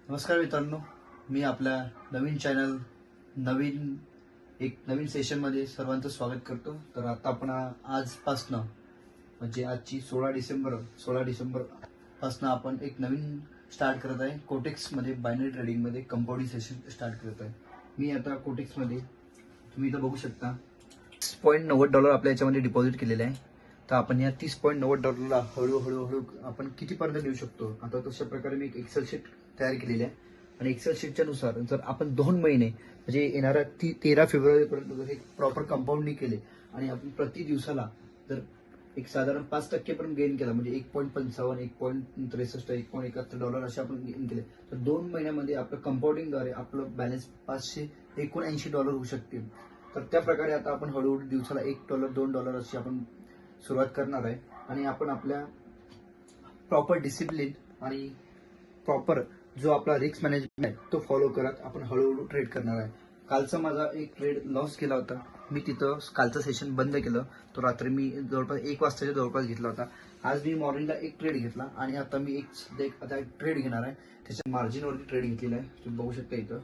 नमस्कार मित्रांनो, मी आपल्या नवीन चॅनल नवीन सेशनमध्ये सर्वांचं स्वागत करतो. तर आता आपण आजपासनं म्हणजे आजची 16 डिसेंबर पासनं आपण एक नवीन स्टार्ट करत आहे. कोटेक्समध्ये बायनरी ट्रेडिंगमध्ये कंपाऊंडिंग सेशन स्टार्ट करत आहे. मी आता कोटेक्समध्ये तुम्ही इथं बघू शकता $30.90 आपल्या याच्यामध्ये डिपॉझिट केलेले आहे. तर आपण या $30.90 हळूहळू आपण कितीपर्यंत देऊ शकतो. आता तशा प्रकारे मी एक एक्सेल शीट तयार केलेली आहे आणि एक्सेल शीटच्या नुसार जर आपण 2 महिने म्हणजे येणाऱ्या 13 फेब्रुवारीपर्यंत जर हे प्रॉपर कंपाऊंडिंग केले आणि आपण प्रति दिवसाला जर एक साधारण 5% पर्यंत गेन केला म्हणजे 1.55, 1.63, $1.71 असे आपण गेन केले तर 2 महिन्यामध्ये आपलं कंपाऊंडिंगद्वारे आपलं बॅलन्स $579 होऊ शकते. तर त्या प्रकारे आता आपण हळूहळू दिवसाला $1, $2 अशी आपण सुरुवात करणार आहे आणि आपण आपल्या प्रॉपर डिसिप्लिन आणि प्रॉपर जो आपला रिस्क मॅनेजमेंट आहे तो फॉलो करत आपण हळूहळू ट्रेड करणार आहे. कालचा माझा एक ट्रेड लॉस केला होता. मी तिथं कालचं सेशन बंद केलं. तो रात्री मी जवळपास 1 वाजताच्या जवळपास घेतला होता. आज मी मॉर्निंगला एक ट्रेड घेतला आणि आता मी आता एक ट्रेड घेणार आहे. त्याच्या मार्जिनवरती ट्रेड घेतलेला आहे. तुम्ही बघू शकता इथं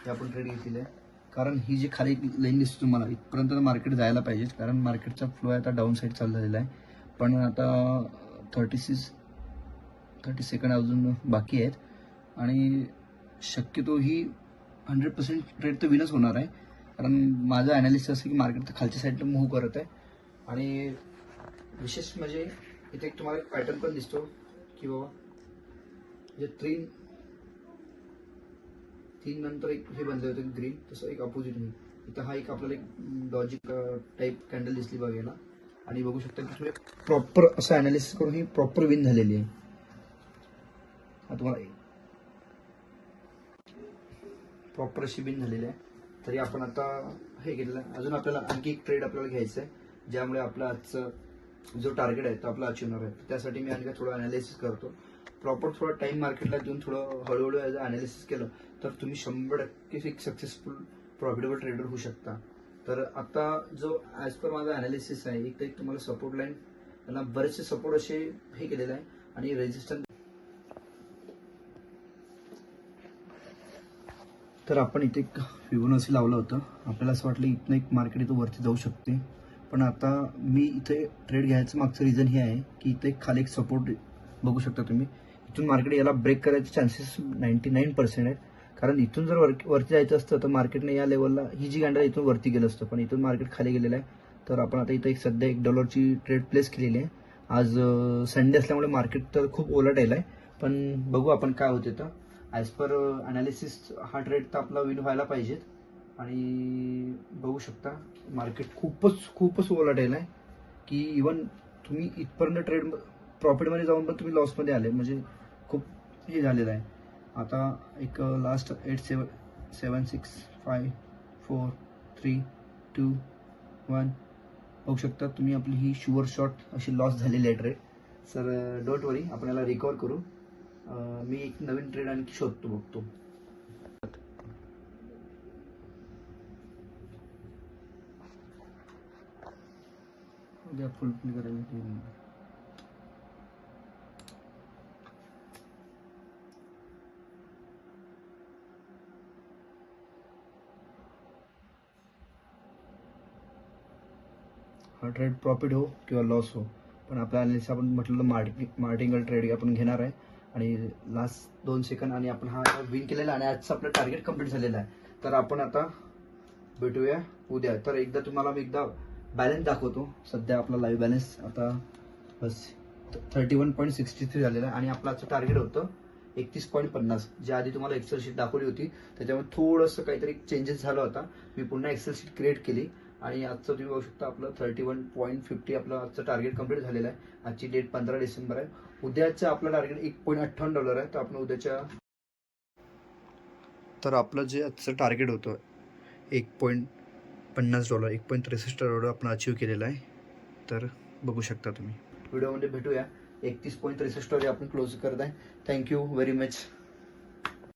हे आपण ट्रेड घेतलेलं आहे. कारण ही जी खाली लाईन दिसते तुम्हाला इथपर्यंत मार्केट जायला पाहिजे. कारण मार्केटचा फ्लो आता डाऊन साईड चालू झालेला आहे. पण आता 30 सेकंड अजून बाकी आहेत आणि शक्यतो ही 100% ट्रेड तर विनच होणार आहे. कारण माझं ॲनालिसिस असं की मार्केट तर खालच्या साईडला मूव्ह करत आहे आणि विशेष म्हणजे इथे एक तुम्हाला एक पॅटर्न पण दिसतो की बाबा जे तीन नंतर एक हे बनले होते ग्रीन तसं एक अपोजिट होईल. इथं हा एक आपल्याला एक लॉजिक टाईप कॅन्डल दिसली बघायला आणि बघू शकता की थोडे प्रॉपर असं ॲनालिसिस करून ही प्रॉपर विन झालेली आहे. हा तुम्हाला प्रॉपर अशी विन झालेली आहे. तरी आपण आता हे घेतलं आहे. अजून आपल्याला आणखी एक ट्रेड आपल्याला घ्यायचं आहे ज्यामुळे आपला आजचं जो टार्गेट आहे तो आपला अचीव होणार आहे. त्यासाठी मी आणखी थोडं ॲनालिसिस करतो. प्रॉपर थोडा टाईम मार्केटला देऊन थोडं हळूहळू ॲज ॲनालिसिस केलं तर तुम्ही 100% एक सक्सेसफुल प्रॉफिटेबल ट्रेडर होऊ शकता. तर आता जो ॲज पर माझा ॲनालिसिस आहे एक तर एक तुम्हाला सपोर्ट लाईन त्यांना बरेचसे सपोर्ट असे हे केलेले आहे आणि रेजिस्टन्स. तर आपण इथे एक फिबोनाची लावलं होतं. आपल्याला असं वाटलं इथनं एक मार्केट इथं वरती जाऊ शकते. पण आता मी इथे ट्रेड घ्यायचं मागचं रिझन हे आहे की इथे खाली एक सपोर्ट बघू शकता तुम्ही. इथून मार्केट याला ब्रेक करायचे चान्सेस 99% आहेत. कारण इथून जर वरती जायचं असतं तर मार्केटने या लेवलला ही जी कॅन्डल इथून वरती गेलं असतं. पण इथून मार्केट खाली गेलेलं आहे. तर आपण आता इथं एक सध्या $1 ट्रेड प्लेस केलेली आहे. आज संडे असल्यामुळे मार्केट तर खूप ओलाटाईल आहे. पण बघू आपण काय होते. तर ॲज पर ॲनालिसिस हा ट्रेड तर आपला विन व्हायला पाहिजेत. आणि बघू शकता मार्केट खूपच ओलाटाईल आहे की इवन तुम्ही इथपर्यंत ट्रेड प्रॉफिटमध्ये जाऊन पण तुम्ही लॉसमध्ये आले म्हणजे खूप हे झालेलं आहे. आता एक लास्ट 8 7 6 5 4 3 2 1 बघू शकता तुम्ही आपली ही शुअर शॉट अशी लॉस झालेली आहे ट्रेड. सर डोंट वरी आपण याला रिकवर करू. मी एक नवीन ट्रेड आणखी शोधतो बघतो. उद्या फुल करायला हा ट्रेड प्रॉफिट हो किंवा लॉस हो पण आपल्या ॲनालिसिस आपण म्हटलं मार्टिंगल ट्रेड आपण घेणार आहे आणि लास्ट 2 सेकंड आणि आपण हा विन केलेला आणि आजचं आपलं टार्गेट कंप्लीट झालेलं आहे. तर आपण आता भेटूया उद्या. तर एकदा तुम्हाला मी बॅलन्स दाखवतो. सध्या आपला लाईव्ह बॅलन्स आता बस 31.63 झालेला आहे आणि आपलं आजचं टार्गेट होतं 31.50 जे आधी तुम्हाला एक्सेल शीट दाखवली होती. त्याच्यामुळे थोडंसं काहीतरी चेंजेस झाला होता. मी पुन्हा एक्सेल शीट क्रिएट केली आणि आजचं तुम्ही बघू शकता आपलं 31.50 आपलं आजचं टार्गेट कंप्लीट झालेलं आहे. आजची डेट 15 डिसेंबर आहे. उद्याचं आपलं टार्गेट $1.58 आहे. तर आपण उद्याच्या तर आपलं जे आजचं टार्गेट होतं $1.50 $1.63 आपण अचीव केलेलं आहे. तर बघू शकता तुम्ही व्हिडिओमध्ये भेटूया. 31.63 आपण क्लोज करत आहे. Thank you very much.